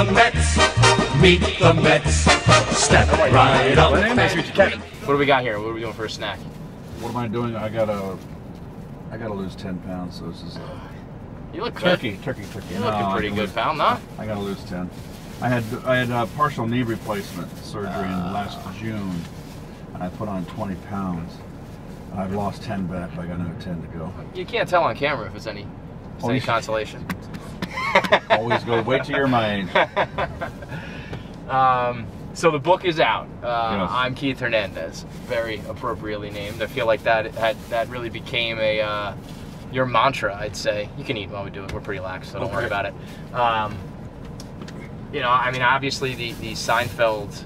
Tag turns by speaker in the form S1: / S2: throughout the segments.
S1: the Mets. Meet the Mets. Step right up.
S2: Nice to meet you, Kevin. What do we got here? What are we doing for a snack?
S3: What am I doing? I gotta lose 10 pounds, so this is
S2: You look
S3: turkey.
S2: You're looking pretty good, pal, no?
S3: I gotta lose 10. I had a partial knee replacement surgery in last June, and I put on 20 pounds. I've lost 10 back, but I got another 10 to go.
S2: You can't tell on camera if it's any consolation.
S3: Always go, wait till you're my age.
S2: So the book is out.
S3: Yes.
S2: I'm Keith Hernandez, very appropriately named. I feel like that really became your mantra, I'd say. You can eat while we do it. We're pretty lax, so don't worry about it. You know, I mean, obviously the Seinfeld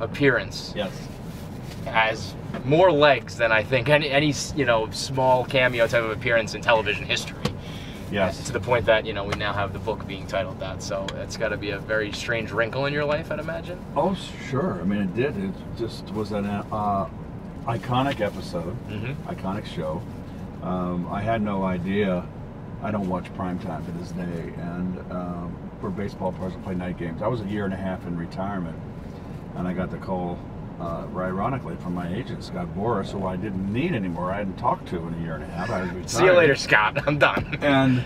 S2: appearance has more legs than I think any small cameo type of appearance in television history.
S3: Yes.
S2: To the point that, we now have the book being titled that. So it's got to be a very strange wrinkle in your life, I'd imagine.
S3: Oh, sure. I mean, it did. It just was an iconic episode, iconic show. I had no idea. I don't watch primetime to this day. And for baseball players, I play night games. I was a year and a half in retirement. And I got the call, ironically, from my agent, Scott Boris, who I didn't need anymore. I hadn't talked to in a year and a half. I was retired.
S2: See you later, Scott. I'm done.
S3: And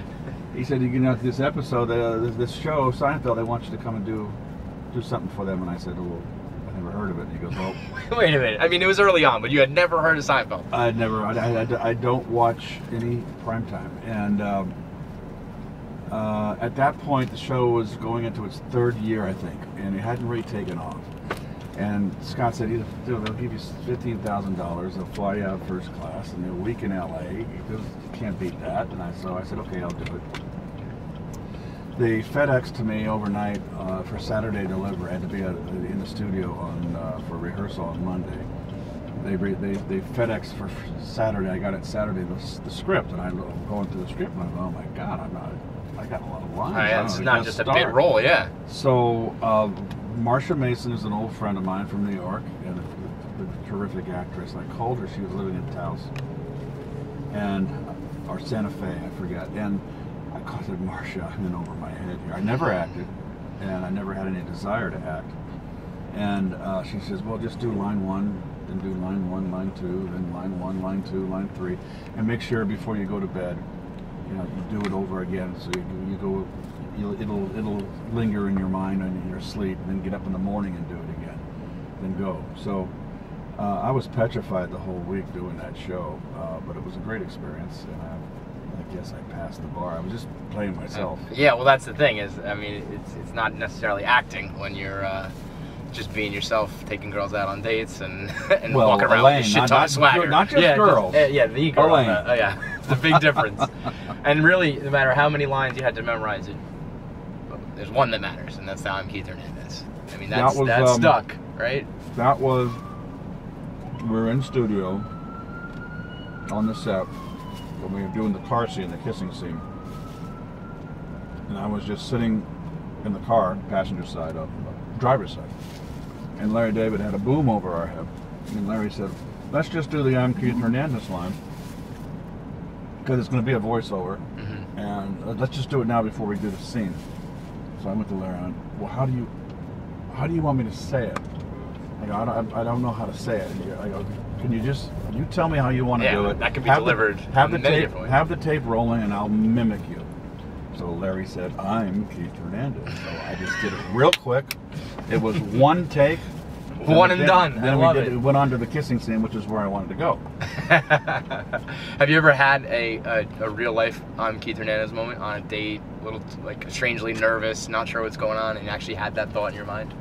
S3: he said, you know, this episode, this show, Seinfeld, they want you to come and do something for them. And I said, well, I never heard of it. And he goes, well...
S2: Wait a minute. I mean, it was early on, but you had never heard of Seinfeld.
S3: I don't watch any primetime. And at that point, the show was going into its third year, I think. And it hadn't really taken off. And Scott said, they'll give you $15,000, they'll fly you out first class, and a week in LA. He goes, you can't beat that. And so I said, okay, I'll do it. They FedExed to me overnight for Saturday delivery. I had to be in the studio for rehearsal on Monday. They FedExed for Saturday. I got it Saturday, the script, and I'm going through the script, and I'm, oh my God, I got a lot of lines.
S2: It's not just a bit role, yeah.
S3: So, Marsha Mason is an old friend of mine from New York, and a terrific actress. I called her. She was living in Taos, or Santa Fe, I forget. And I said, Marsha, I'm in over my head here. I never acted, and I never had any desire to act. And she says, well, just do line 1, then do line 1, line 2, then line 1, line 2, line 3, and make sure before you go to bed, you do it over again. So you go. It'll linger in your mind and in your sleep, and then get up in the morning and do it again, then go. So I was petrified the whole week doing that show, but it was a great experience, and I guess I passed the bar. I was just playing myself.
S2: Yeah, well, that's the thing is, I mean, it's not necessarily acting when you're just being yourself, taking girls out on dates and walking around with a shit ton of swagger.
S3: Not just girls.
S2: The girl.
S3: Elaine.
S2: Yeah, it's a big difference. And really, no matter how many lines you had to memorize it, there's one that matters, and that's how I'm Keith Hernandez. I mean, that's stuck, right?
S3: That was, we're in studio on the set when we were doing the car scene, the kissing scene. And I was just sitting in the car, passenger side, driver's side. And Larry David had a boom over our head. And Larry said, let's just do the I'm Keith Hernandez line, because it's going to be a voiceover. And let's just do it now before we do the scene. So I went to Larry and well, how do you want me to say it? I go, I don't know how to say it. I go, can you tell me how you want to do it?
S2: That can be delivered.
S3: Have the tape rolling, and I'll mimic you. So Larry said, I'm Keith Hernandez. So I just did it real quick. It was one take.
S2: One and done.
S3: Then we went on to the kissing scene, which is where I wanted to go.
S2: Have you ever had a real life I'm Keith Hernandez moment on a date, like strangely nervous, not sure what's going on, and you actually had that thought in your mind?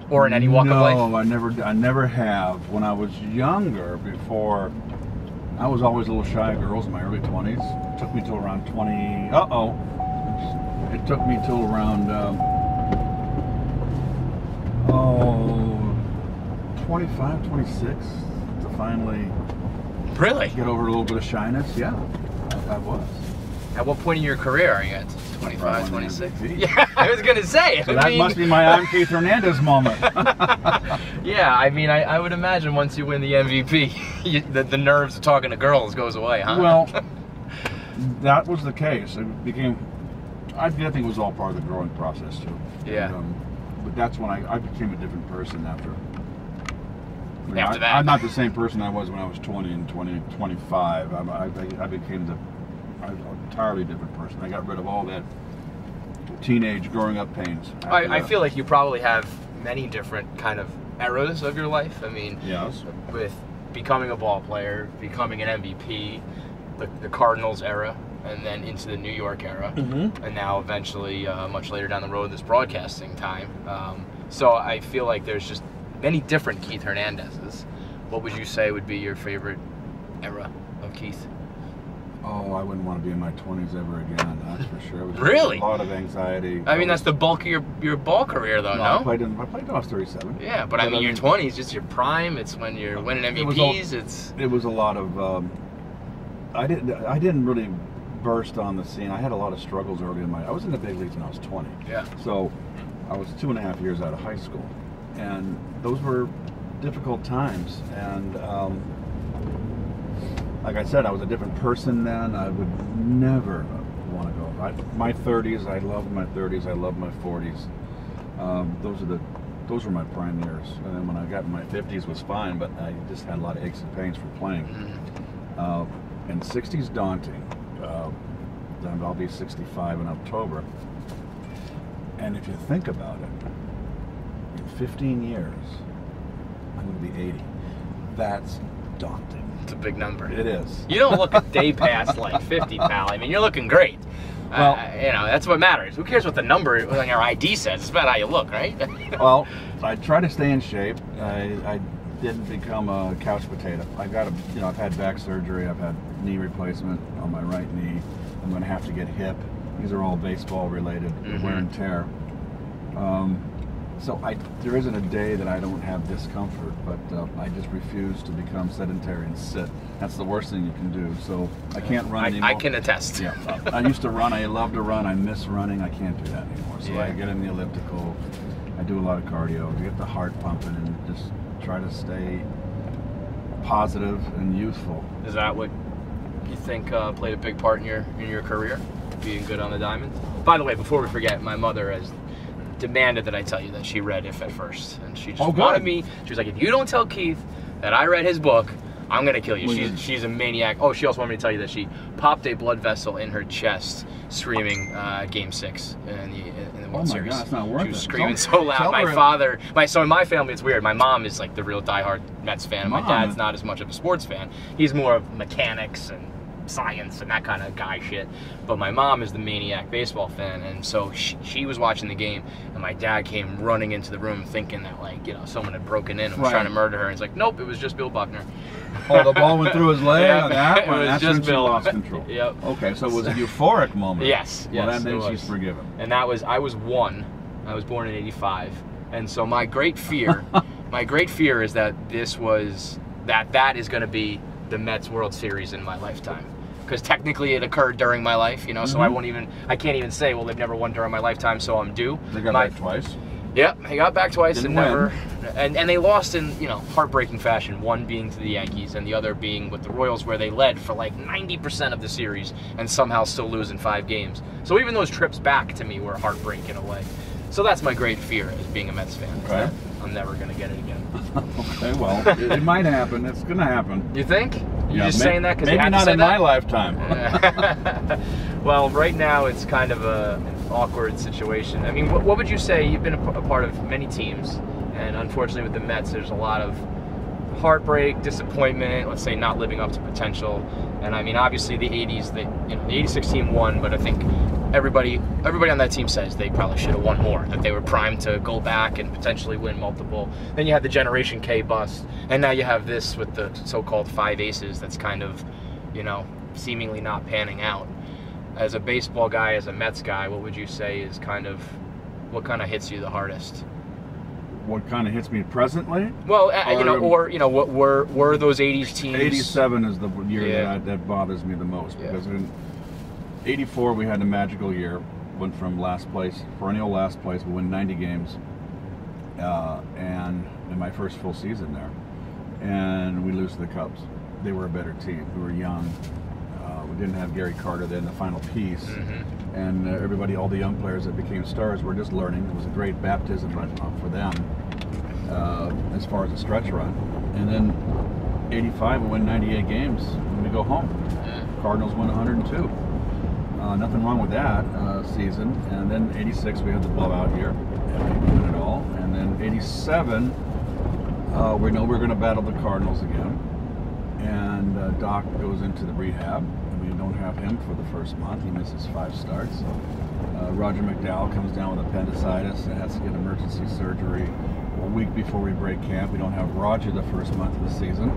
S2: Or in any walk of life?
S3: No, I never have. When I was younger, before, I was always a little shy of girls in my early 20s. It took me till around 20. It took me till around 25, 26 to finally get over a little bit of shyness. Yeah, I was.
S2: At what point in your career are you at? 25, 26? Yeah, I was going to say.
S3: So that must be my I'm Keith Hernandez moment.
S2: Yeah, I mean, I would imagine once you win the MVP, the nerves of talking to girls goes away, huh?
S3: Well, that was the case. It became I think it was all part of the growing process too.
S2: Yeah.
S3: But that's when I became a different person after.
S2: After that.
S3: I'm not the same person I was when I was 20 and 25. I became an entirely different person. I got rid of all that teenage growing up pains.
S2: I feel like you probably have many different kind of eras of your life. I mean,
S3: yes.
S2: With becoming a ball player, becoming an MVP, the Cardinals era, and then into the New York era, and now eventually, much later down the road, this broadcasting time. So I feel like there's just many different Keith Hernandezes. What would you say would be your favorite era of Keith?
S3: Oh, I wouldn't want to be in my 20s ever again, that's for sure. It was
S2: Really?
S3: A lot of anxiety.
S2: I mean, that's the bulk of your ball career, though, no?
S3: I played till I was 37.
S2: Yeah, but I mean, your 20s, just your prime. It's when you're winning MVPs.
S3: It was a lot of... I didn't really burst on the scene. I had a lot of struggles early in I was in the big leagues when I was 20.
S2: Yeah.
S3: So I was 2.5 years out of high school. And those were difficult times. And like I said, I was a different person then. I would never want to go. My 30s, I loved my 30s. I loved my 40s. Those were my prime years. And then when I got in my 50s was fine, but I just had a lot of aches and pains for playing. And 60's daunting. I'll be 65 in October. And if you think about it, in 15 years, I'm going to be 80. That's daunting.
S2: It's a big number.
S3: It is.
S2: You don't look a day past like 50, pal. I mean, you're looking great. Well, that's what matters. Who cares what the number on your ID says? It's about how you look, right?
S3: Well, I try to stay in shape. I didn't become a couch potato. I've had back surgery. I've had knee replacement on my right knee. I'm going to have to get hip. These are all baseball related, wear and tear. So there isn't a day that I don't have discomfort, but I just refuse to become sedentary and sit. That's the worst thing you can do. So I can't run anymore.
S2: I can attest.
S3: Yeah, I used to run. I love to run. I miss running. I can't do that anymore. So I get in the elliptical. I do a lot of cardio to get the heart pumping and just try to stay positive and youthful.
S2: Is that what you think played a big part in your career, being good on the diamond? By the way, before we forget, my mother has demanded that I tell you that she read If at First, and she just wanted me. She was like, if you don't tell Keith that I read his book, I'm gonna kill you. She's a maniac. Oh, she also wanted me to tell you that she popped a blood vessel in her chest screaming Game 6 in the World Series.
S3: God, that's not worth it.
S2: She was screaming so loud. So in my family, it's weird. My mom is like the real diehard Mets fan. My dad's not as much of a sports fan. He's more of mechanics and science and that kind of guy shit. But my mom is the maniac baseball fan, and so she was watching the game, and my dad came running into the room thinking that someone had broken in and was trying to murder her. And it's like, nope, it was just Bill Buckner.
S3: Oh, the ball went through his leg on that one?
S2: That's just Bill.
S3: Lost control.
S2: Yep.
S3: Okay, so it was a euphoric moment.
S2: Yes.
S3: Well, then she's forgiven.
S2: And I was 1. I was born in '85, and so my great fear is that that is going to be the Mets World Series in my lifetime. Because technically it occurred during my life, so I can't even say, well, they've never won during my lifetime, so I'm due.
S3: They got back twice.
S2: Yep, they got back twice
S3: Didn't
S2: and they lost in heartbreaking fashion. One being to the Yankees, and the other being with the Royals, where they led for like 90% of the series and somehow still lose in 5 games. So even those trips back to me were heartbreak in a way. So that's my great fear as being a Mets fan.
S3: Okay.
S2: I'm never gonna get it again.
S3: Okay, well, it might happen. It's gonna happen.
S2: You think? You're just saying that because you
S3: maybe
S2: have to
S3: not
S2: say
S3: in
S2: that?
S3: my lifetime.
S2: Well, right now it's kind of an awkward situation. I mean, what would you say? You've been a part of many teams, and unfortunately with the Mets, there's a lot of heartbreak, disappointment. Let's say not living up to potential. And I mean, obviously the '80s, the '86 team won, but I think everybody on that team says they probably should have won more, that they were primed to go back and potentially win multiple. Then you had the Generation K bust, and now you have this with the so-called 5 aces that's kind of, seemingly not panning out. As a baseball guy, as a Mets guy, what would you say is what kind of hits you the hardest?
S3: What kind of hits me presently?
S2: Well, what were those '80s teams?
S3: '87 is the year that bothers me the most, because in '84 we had a magical year. Went from last place, perennial last place, we win 90 games, and in my first full season there, and we lose to the Cubs. They were a better team. We were young. We didn't have Gary Carter then, the final piece. And everybody, all the young players that became stars were just learning. It was a great baptism for them as far as a stretch run. And then 85, we win 98 games when we go home. Cardinals win 102. Nothing wrong with that season. And then 86, we had the blowout year, and we win it all. And then 87, we know we're going to battle the Cardinals again. And Doc goes into the rehab. And we don't have him for the first month. He misses 5 starts. Roger McDowell comes down with appendicitis and has to get emergency surgery a week before we break camp. We don't have Roger the first month of the season.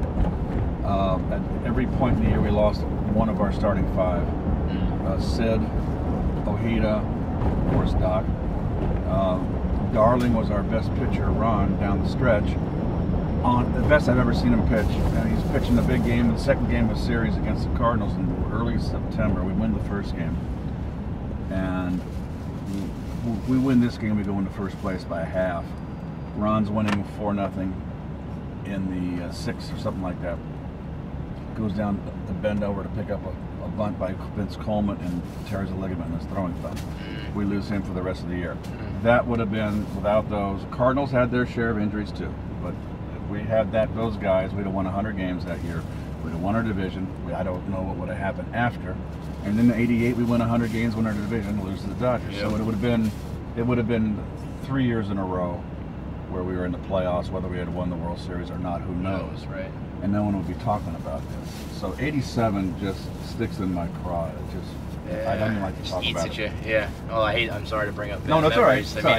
S3: At every point in the year, we lost one of our starting 5. Sid, Ojeda, of course Doc. Darling was our best pitcher, Ron, down the stretch. On the best I've ever seen him pitch. And he's pitching the big game, the second game of the series against the Cardinals in early September. We win the first game. And we win this game, we go into first place by a half. Ron's winning 4-0 in the 6th or something like that. Goes down the bend over to pick up a bunt by Vince Coleman and tears a ligament in his throwing thumb. We lose him for the rest of the year. That would have been, without those, Cardinals had their share of injuries too, but if we had those guys, we'd have won 100 games that year. We'd have won our division. I don't know what would have happened after. And then in '88, we win 100 games, win our division, lose to the Dodgers. So it would have been 3 years in a row where we were in the playoffs, whether we had won the World Series or not, who knows,
S2: right?
S3: And no one would be talking about this. So 87 just sticks in my craw. It just, I don't even like to talk about it.
S2: Eats at you, yeah. Well, I'm sorry to bring up
S3: no, that's all right.
S2: I mean,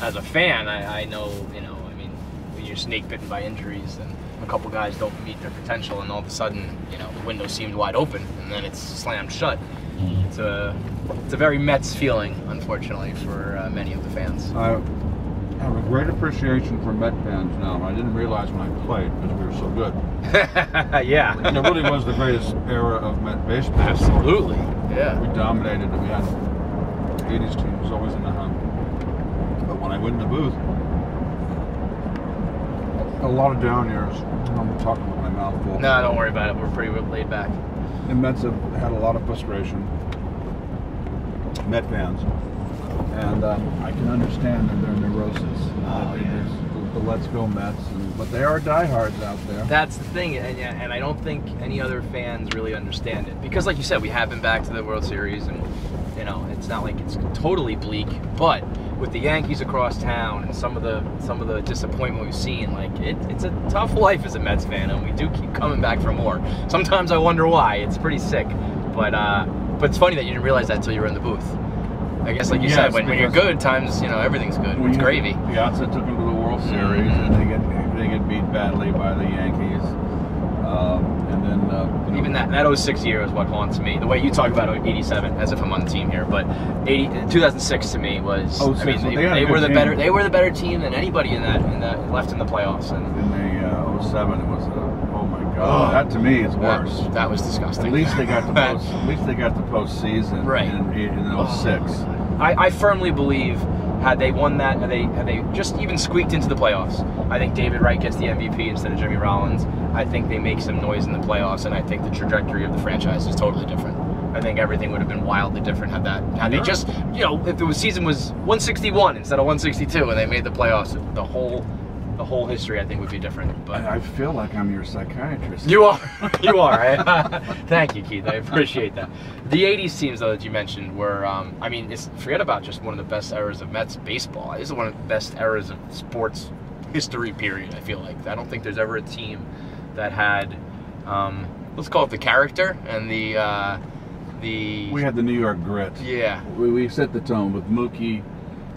S2: as a fan, I know, I mean, when you're snake bitten by injuries and a couple guys don't meet their potential and all of a sudden, the window seemed wide open and then it's slammed shut. It's a very Mets feeling, unfortunately, for many of the fans.
S3: I have a great appreciation for Met fans now. I didn't realize when I played because we were so good.
S2: Yeah.
S3: And it really was the greatest era of Met baseball.
S2: Absolutely. Yeah.
S3: We dominated. We had the 80s team was always in the hunt. But when I went in the booth, a lot of down years. I'm talking with my mouth full.
S2: No, don't worry about it. We're pretty laid back.
S3: The Mets have had a lot of frustration. Met fans. And I can understand their neurosis. The Let's Go Mets, but they are diehards out there.
S2: That's the thing, and I don't think any other fans really understand it. Because like you said, we have been back to the World Series, and it's not like it's totally bleak, but with the Yankees across town and some of the disappointment we've seen, like it's a tough life as a Mets fan, and we do keep coming back for more. Sometimes I wonder why. It's pretty sick, but it's funny that you didn't realize that until you were in the booth. I guess, like you said, when you're good, times everything's good. It's gravy.
S3: Piazza took them to the World Series, and they get beat badly by the Yankees, and then
S2: even that 06 year is what haunts me. The way you talk about 87, as if I'm on the team here, but 2006 to me was. I mean, they were the better team than anybody in that left in the playoffs. And
S3: in the 07, it was oh my God, that to me is worse.
S2: That was disgusting.
S3: At least they got the postseason in 06.
S2: I firmly believe had they won that, had they just even squeaked into the playoffs, I think David Wright gets the MVP instead of Jimmy Rollins. I think they make some noise in the playoffs, and I think the trajectory of the franchise is totally different. I think everything would have been wildly different had they just, if the season was 161 instead of 162 and they made the playoffs, the whole history I think would be different. But
S3: I feel like I'm your psychiatrist.
S2: You are. You are. Right? Thank you, Keith. I appreciate that. The 80s teams, though, that you mentioned were, forget about just one of the best eras of Mets baseball. This is one of the best eras of sports history, period, I feel like. I don't think there's ever a team that had, let's call it the character and the...
S3: We had the New York grit.
S2: Yeah.
S3: We set the tone with Mookie,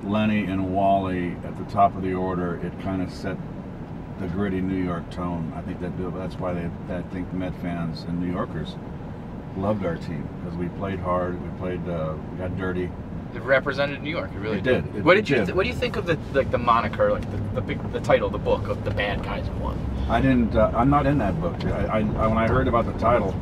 S3: Lenny, and Wally at the top of the order. It kind of set the gritty New York tone. I think that's why I think Met fans and New Yorkers loved our team, because we played hard. We got dirty.
S2: It represented New York. It really
S3: did.
S2: What do you think of the moniker, like the title, the book of the bad guys who won?
S3: I didn't. I'm not in that book. When I heard about the title,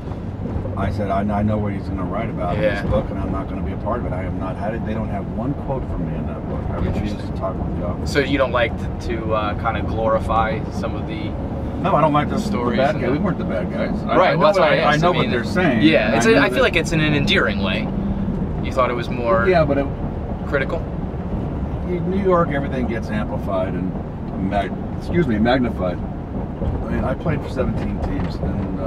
S3: I said, I know what he's going to write about in this book, and I'm not going to be a part of it. I have not had it. They don't have one quote from me in that book. I refuse to talk with the office.
S2: So you don't like to kind of glorify some of the
S3: No, I don't like the
S2: stories.
S3: bad guys. We weren't the bad guys.
S2: Right,
S3: that's
S2: what I asked.
S3: I know what they're saying.
S2: Yeah, I feel like it's in an endearing way. You thought it was more
S3: but
S2: critical?
S3: In New York, everything gets amplified and magnified. I mean, I played for 17 teams and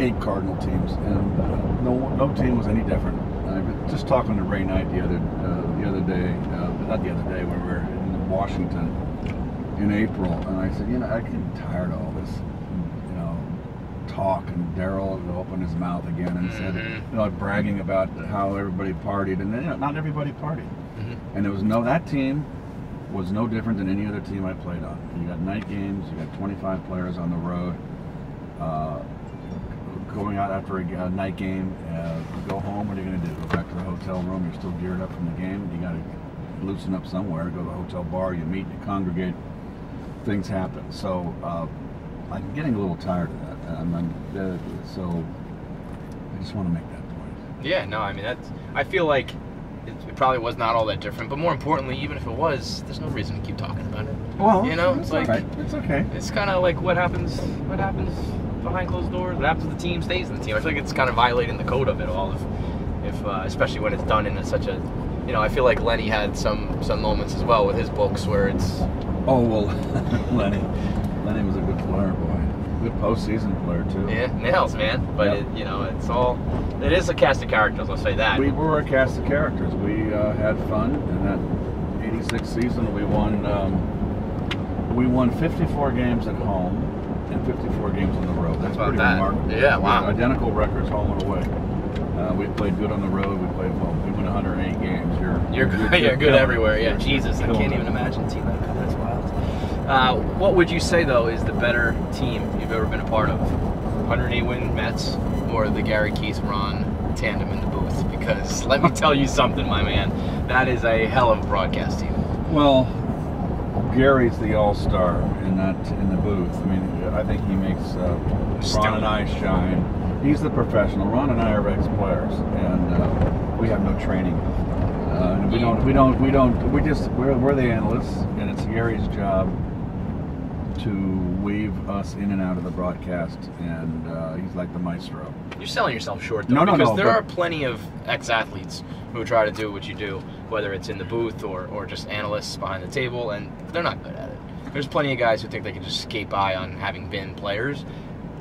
S3: 8 Cardinal teams, and no team was any different. I was just talking to Ray Knight the other day, not the other day, when we were in Washington in April, and I said, I get tired of all this, talk. And Daryl opened his mouth again and said, bragging about how everybody partied, and not everybody partied. And that team was no different than any other team I played on. You got night games, you got 25 players on the road, going out after a night game, go home, what are you going to do? Go back to the hotel room, you're still geared up from the game, you got to loosen up somewhere, go to the hotel bar, you meet, you congregate, things happen. So I'm getting a little tired of that. So I just want to make that point.
S2: Yeah, no, I mean, I feel like it probably was not all that different, but more importantly, even if it was, there's no reason to keep talking about it.
S3: Well,
S2: it's like,
S3: right. It's okay.
S2: It's kind of like what happens behind closed doors. What happens to the team stays in the team. I feel like it's kind of violating the code of it all, if especially when it's done in such a, I feel like Lenny had some moments as well with his books where it's.
S3: Oh well, Lenny was a good player, boy. Good postseason player too.
S2: Yeah, nails, man. But it is a cast of characters. I'll say that.
S3: We were a cast of characters. We had fun in that '86 season. We won 54 games at home and 54 games on the road. That's pretty remarkable.
S2: Yeah, wow.
S3: Identical records home and away. We played good on the road. We played well. We won 108 games. You're
S2: good everywhere. Yeah, Jesus, I can't even imagine a team like that. That's wild. What would you say, though, is the better team you've ever been a part of? 108-win Mets or the Gary Keith-Ron tandem in the booth? Because let me tell you something, my man, that is a hell of a broadcast team.
S3: Well, Gary's the all-star in the booth. I mean, I think he makes Ron and I shine. He's the professional. Ron and I are ex-players, and we have no training. We're the analysts, and it's Gary's job to weave us in and out of the broadcast, and he's like the maestro.
S2: You're selling yourself short, though, because there are plenty of ex-athletes who try to do what you do, whether it's in the booth or just analysts behind the table, and they're not good at it. There's plenty of guys who think they can just skate by on having been players.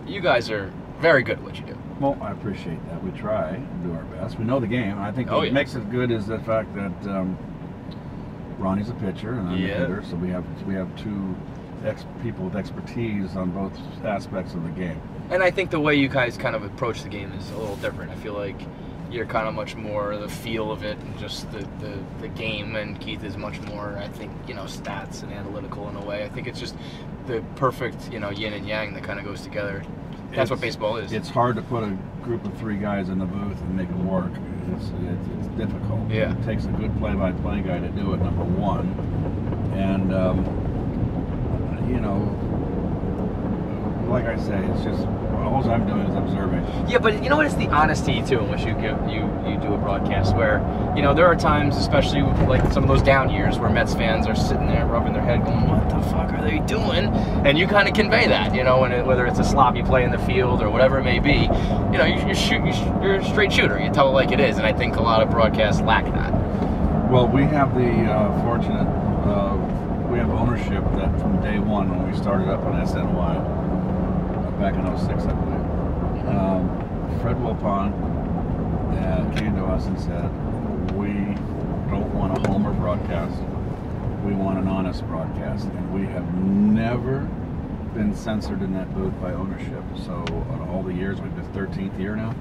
S2: You guys are very good at what you do.
S3: Well, I appreciate that. We try and do our best. We know the game. I think what makes it good is the fact that Ronnie's a pitcher and I'm a hitter, so we have two people with expertise on both aspects of the game.
S2: And I think the way you guys kind of approach the game is a little different. I feel like you're kind of much more the feel of it and just the game, and Keith is much more, I think, stats and analytical in a way. I think it's just the perfect, yin and yang that kind of goes together. That's what baseball is. It's
S3: hard to put a group of 3 guys in the booth and make it work. It's difficult.
S2: Yeah.
S3: It takes a good play-by-play guy to do it, number one. And, like I say, it's just, all I'm doing is observing.
S2: Yeah, but you know what? It's the honesty, too, in which you do a broadcast where, there are times, especially with, like some of those down years, where Mets fans are sitting there rubbing their head going, what the fuck are they doing? And you kind of convey that, whether it's a sloppy play in the field or whatever it may be, you're a straight shooter. You tell it like it is, and I think a lot of broadcasts lack that.
S3: Well, we have the we have ownership that from day one when we started up on SNY, back in 06, I believe. Fred Wilpons came to us and said, we don't want a homer broadcast. We want an honest broadcast. And we have never been censored in that booth by ownership. So all the years, we've been 13th year now.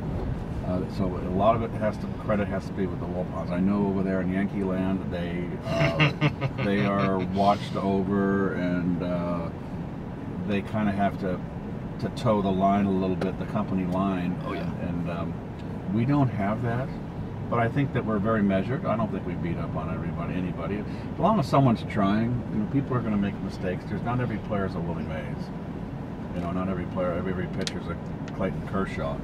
S3: So a lot of credit has to be with the Wilpons. I know over there in Yankee Land, they are watched over, and they kind of have to toe the line a little bit, the company line.
S2: Oh yeah.
S3: And we don't have that, but I think that we're very measured. I don't think we beat up on anybody. As long as someone's trying, people are going to make mistakes. Not every player is a Willie Mays. Not every player, every pitcher is a Clayton Kershaw.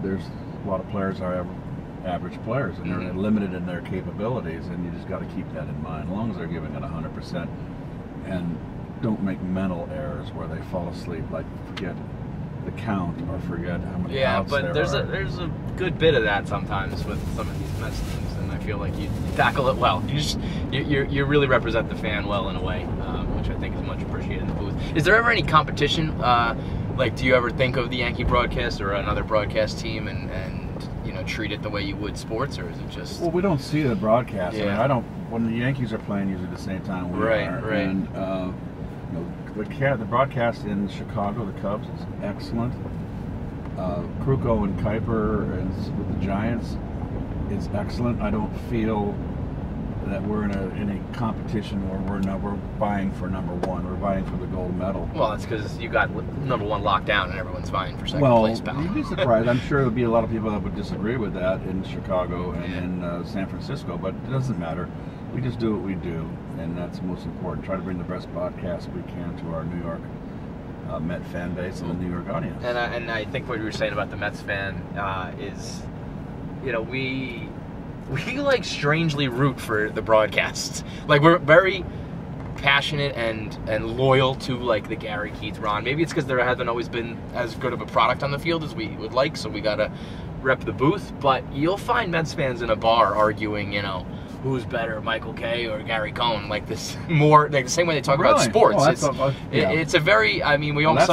S3: There's a lot of players are average players, and they're limited in their capabilities, and you just got to keep that in mind. As long as they're giving it 100%, and don't make mental errors where they fall asleep, like forget the count or forget how many outs
S2: but
S3: there
S2: there's
S3: are.
S2: there's a good bit of that sometimes with some of these Mets teams, and I feel like you tackle it well. You really represent the fan well in a way, which I think is much appreciated in the booth. Is there ever any competition? Like, do you ever think of the Yankee broadcast or another broadcast team and treat it the way you would sports, or is it just?
S3: Well, we don't see the broadcast.
S2: Yeah.
S3: I mean, I don't. When the Yankees are playing, usually at the same time we are.
S2: Right.
S3: And the broadcast in Chicago, the Cubs, is excellent. Kruko and Kuiper with the Giants is excellent. I don't feel that we're in a competition where we're vying for number one. We're vying for the gold medal.
S2: Well, that's because you got number one locked down and everyone's vying for second place, pal.
S3: You'd be surprised. I'm sure there'll be a lot of people that would disagree with that in Chicago and in San Francisco, but it doesn't matter. We just do what we do, and that's most important. Try to bring the best broadcast we can to our New York Met fan base and the New York audience.
S2: And I think what you were saying about the Mets fan is, we like strangely root for the broadcasts. Like, we're very passionate and loyal to like the Gary, Keith, Ron. Maybe it's because there hasn't always been as good of a product on the field as we would like, so we gotta rep the booth. But you'll find Mets fans in a bar arguing, who's better, Michael Kay or Gary Cohen? Like this, more like the same way they talk about sports.
S3: Oh,
S2: it's a very. I mean, we almost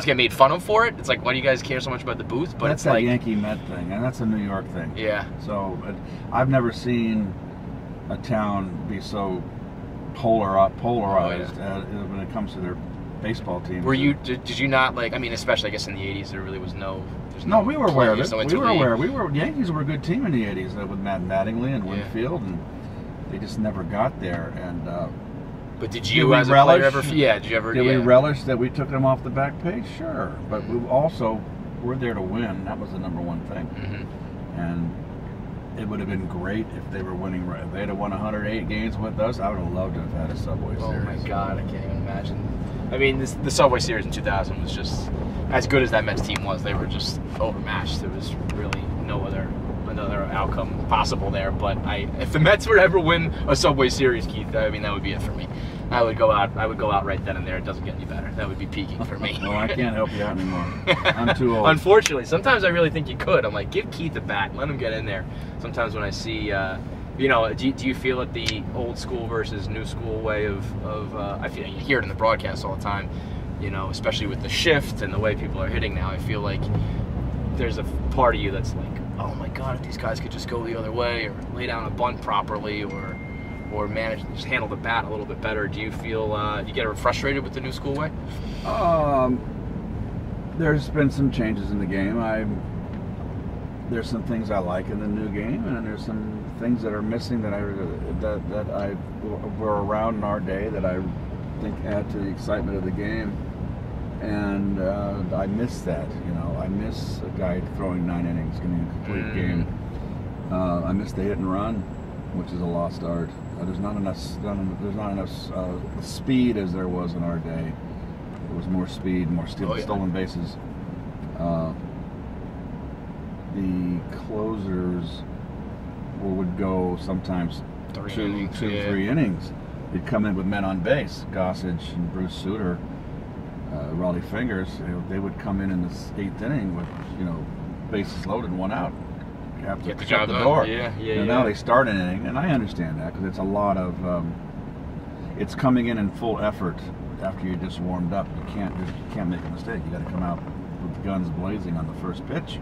S2: get made fun of for it. It's like, why do you guys care so much about the booth? But
S3: that's
S2: it's like
S3: Yankee Met thing, and that's a New York thing.
S2: Yeah.
S3: So I've never seen a town be so polarized when it comes to their baseball team.
S2: Were you? Did you not like? I mean, especially I guess in the '80s, there really was no.
S3: No, we were aware of it. Yankees were a good team in the '80s with Matt Mattingly and Winfield, and they just never got there. And
S2: but did you, as a player, ever? Yeah, did you ever?
S3: Did we relish that we took them off the back page? Sure, but we also were there to win. That was the number one thing. Mm-hmm. And it would have been great if they were winning. If they'd have won 108 games with us, I would have loved to have had a Subway Series.
S2: Oh my God, I can't even imagine. I mean, the Subway Series in 2000 was just as good as that Mets team was. They were just overmatched. There was really no another outcome possible there. But if the Mets were to ever win a Subway Series, Keith, I mean, that would be it for me. I would go out right then and there. It doesn't get any better. That would be peaking for me.
S3: No, I can't help you out anymore. I'm too old.
S2: Unfortunately, sometimes I really think you could. I'm like, give Keith a bat, let him get in there. Sometimes when I see, do you feel it the old school versus new school way of I feel you hear it in the broadcast all the time, especially with the shift and the way people are hitting now. I feel like there's a part of you that's like, oh my God, if these guys could just go the other way or lay down a bunt properly or manage to just handle the bat a little bit better. Do you feel you get frustrated with the new school way?
S3: There's been some changes in the game. There's some things I like in the new game, and there's some things that are missing that I were around in our day that I think add to the excitement of the game. And I miss that. I miss a guy throwing 9 innings, getting a complete game. I miss the hit and run, which is a lost art. There's not enough speed as there was in our day. There was more speed, more stolen bases. The closers would go sometimes 2 or 3 innings. They'd come in with men on base, Gossage and Bruce Sutter, Raleigh Fingers. They would come in the 8th inning with bases loaded, 1 out. You have to shut the door. Now they start an inning, and I understand that because it's a lot of it's coming in full effort after you just warmed up. You can't make a mistake. You got to come out with guns blazing on the first pitch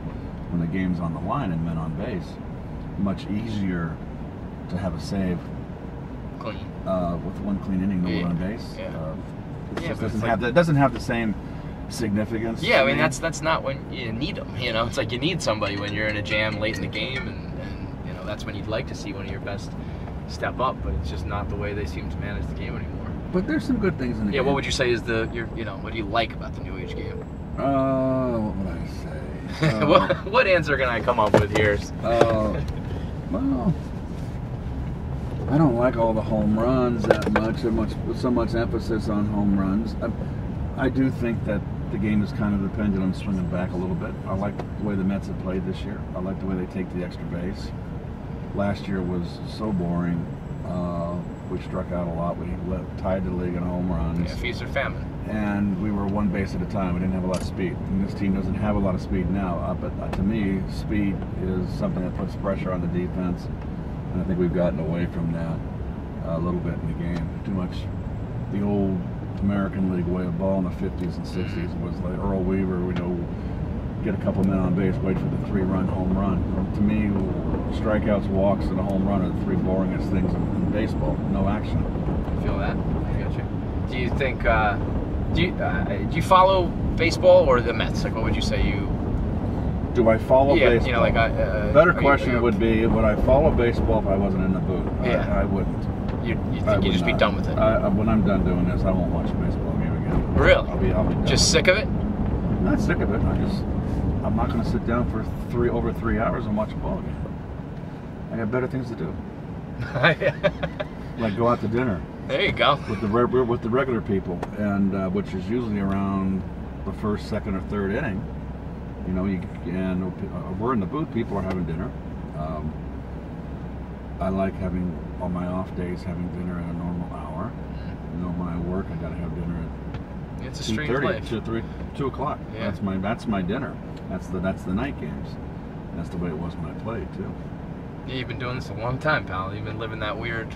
S3: when the game's on the line and men on base. Much easier to have a save
S2: clean
S3: with 1 clean inning, no one on base. It just doesn't have the same significance.
S2: Yeah, I mean that's not when you need them. It's like you need somebody when you're in a jam late in the game, and that's when you'd like to see one of your best step up. But it's just not the way they seem to manage the game anymore.
S3: But there's some good things in the game.
S2: Yeah, what would you say is what do you like about the new age game?
S3: What would I say?
S2: What answer can I come up with here?
S3: Well, I don't like all the home runs that much. So much emphasis on home runs. I do think that the game is kind of the pendulum swinging back a little bit. I like the way the Mets have played this year. I like the way they take the extra base. Last year was so boring. We struck out a lot. We tied the league in home runs.
S2: Yeah, feast or famine.
S3: And we were one base at a time. We didn't have a lot of speed. And this team doesn't have a lot of speed now. But to me, speed is something that puts pressure on the defense. And I think we've gotten away from that a little bit in the game. Too much. The old American League way of ball in the 50s and 60s was like Earl Weaver, get a couple men on base, wait for the 3-run home run. To me, strikeouts, walks, and a home run are the 3 boringest things in baseball. No action.
S2: I feel that. I got you. Do you think? Do you follow baseball or the Mets? Like, what would you say you?
S3: Do I follow baseball?
S2: You know, like
S3: better question would be, would I follow baseball if I wasn't in the booth?
S2: Yeah.
S3: I wouldn't.
S2: You think you'd just be done with it?
S3: When I'm done doing this, I won't watch a baseball game again.
S2: Really?
S3: I'll be done.
S2: Just sick of it?
S3: Not sick of it. I'm not going to sit down for over 3 hours and watch a ball game. I got better things to do. Like go out to dinner.
S2: There you go.
S3: With the regular people, and which is usually around the first, second, or third inning. You know, we're in the booth. People are having dinner. I like having on my off days having dinner at a normal hour. You know, when I work, I got to have dinner at
S2: it's a strange life.
S3: 2 o'clock.
S2: Yeah.
S3: That's my dinner. That's the night games. That's the way it was when I played too.
S2: Yeah, you've been doing this a long time, pal. You've been living that weird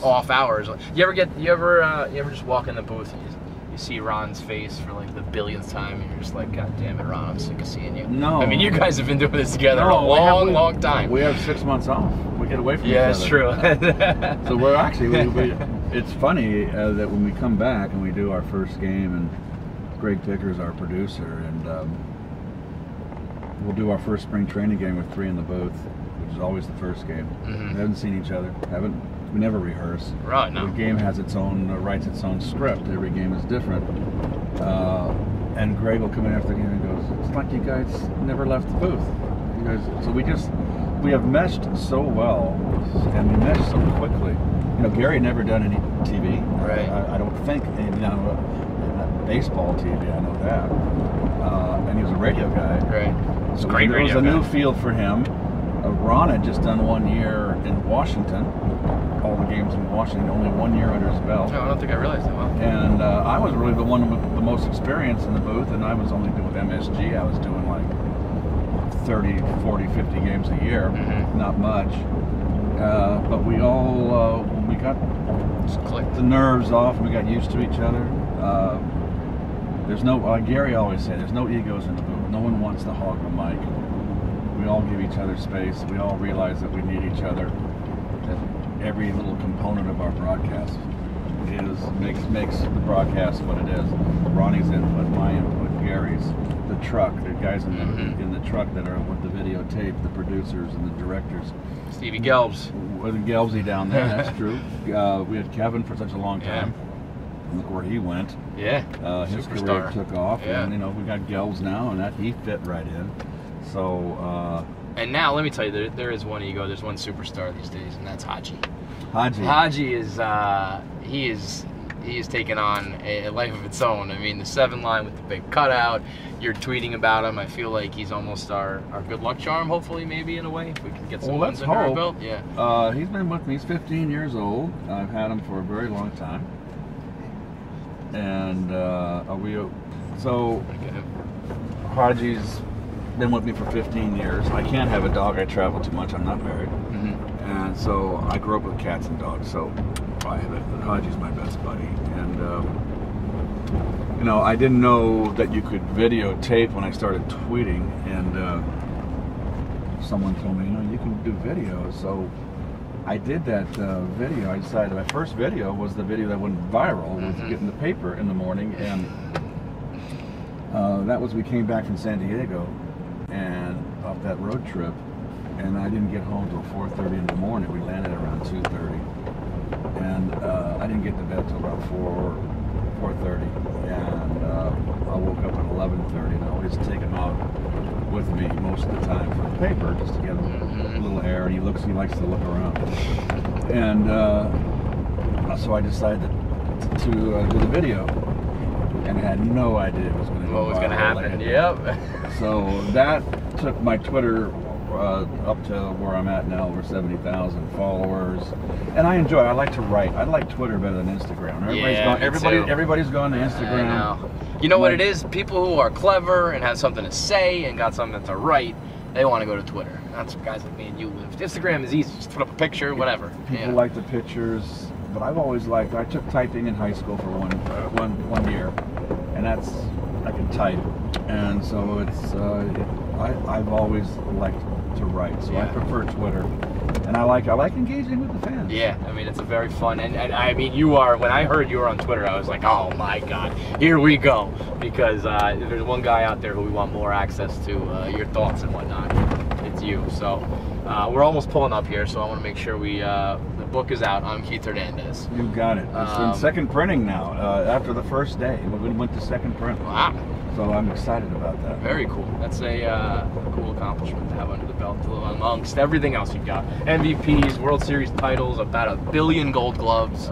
S3: off
S2: hours. You ever just walk in the booth and you see Ron's face for like the billionth time and you're just like, God damn it, Ron, I'm sick of seeing you.
S3: No.
S2: I mean, you guys have been doing this together a long time.
S3: We have 6 months off. We get away from each other.
S2: Yeah, it's true.
S3: So we're actually, it's funny that when we come back and we do our first game, and Greg Picker's our producer, and we'll do our first spring training game with 3 in the booth, which is always the first game.
S2: Mm-hmm.
S3: We haven't seen each other. We never rehearse.
S2: Right, no.
S3: Every game has its own, writes its own script. Every game is different. And Greg will come in after the game and goes, it's like you guys never left the booth. You guys, so we have meshed so well, and we meshed so quickly. You know, Gary never done any TV.
S2: Right.
S3: I don't think, baseball TV, I know that. And he was a radio guy.
S2: Right.
S3: So
S2: great radio
S3: It was a
S2: guy.
S3: new field for him. Ron had just done 1 year in Washington, all the games in Washington, only 1 year under his belt.
S2: No, I don't think I realized that. Well.
S3: And I was really the one with the most experience in the booth, and I was only doing with MSG. I was doing like 30, 40, 50 games a year, not much. But we all, when we got the nerves off and we got used to each other, there's no, Gary always said, there's no egos in the booth. No one wants to hog the mic. We all give each other space. We all realize that we need each other. That every little component of our broadcast makes the broadcast what it is. Ronnie's input, my input, Gary's, the truck, the guys in the truck that are with the videotape, the producers and the directors.
S2: Stevie Gelbs.
S3: With Gelbsy down there, that's true. We had Kevin for such a long time. Look where he went.
S2: Yeah.
S3: His
S2: Superstar.
S3: career took off,
S2: Yeah.
S3: and we got Gelbs now, and he fit right in. So.
S2: And now let me tell you, there is one ego. There's one superstar these days, and that's Haji.
S3: Haji
S2: is he is taking on a life of its own. I mean, the 7 line with the big cutout. You're tweeting about him. I feel like he's almost our good luck charm. Hopefully, maybe in a way, if we can get some wins under our belt. Yeah.
S3: He's been with me. He's 15 years old. I've had him for a very long time. And Haji's been with me for 15 years. I can't have a dog. I travel too much. I'm not married. And so I grew up with cats and dogs. So Haji's my best buddy. And I didn't know that you could videotape when I started tweeting. And someone told me, you can do videos. So I did that video. I decided my first video was the video that went viral, was getting the paper in the morning. And we came back from San Diego and off that road trip, and I didn't get home till 4:30 in the morning. We landed around 2:30, and I didn't get to bed till about 4:30, and I woke up at 11:30, and I always take him out with me most of the time for the paper, just to get a little air, and he likes to look around, and so I decided to do the video. And I had no idea it was going to go
S2: What was going to happen?
S3: So that took my Twitter up to where I'm at now, over 70,000 followers, and I enjoy it. I like to write. I like Twitter better than Instagram. Everybody's going to Instagram.
S2: I know. You know what it is? People who are clever and have something to say and got something to write, they want to go to Twitter. That's what guys like me and you live. Instagram is easy. Just put up a picture, whatever.
S3: People like the pictures, but I've always liked. I took typing in high school for one year, and I can type, and so it's. I've always liked to write, so I prefer Twitter, and I like engaging with the fans.
S2: Yeah, I mean it's a very fun, and I mean you are. When I heard you were on Twitter, I was like, oh my God, here we go, because there's one guy out there who we want more access to your thoughts and whatnot. It's you. So we're almost pulling up here, so I want to make sure we. The book is out. I'm Keith Hernandez.
S3: You got it. It's in second printing now. After the first day, we went to second print.
S2: Wow.
S3: So I'm excited about that.
S2: Very cool. That's a cool accomplishment to have under the belt, amongst everything else you've got. MVPs, World Series titles, about 1 billion Gold Gloves,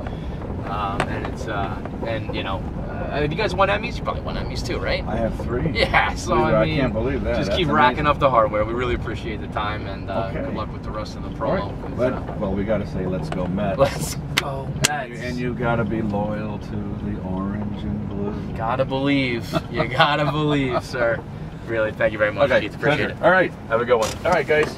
S2: and it's and you know, have you guys won Emmys? You probably won Emmys too, right?
S3: I have 3.
S2: Yeah. So I mean,
S3: can't believe that.
S2: Just keep racking up the hardware. We really appreciate the time, and good luck with the rest of the promo.
S3: Right. Well, we got to say, let's go Mets.
S2: Let's go Mets.
S3: And you got to be loyal to the orange and blue.
S2: Gotta believe. You gotta believe, sir. Really, thank you very much, Keith. Appreciate it.
S3: All right.
S2: Have a good one.
S3: All right, guys.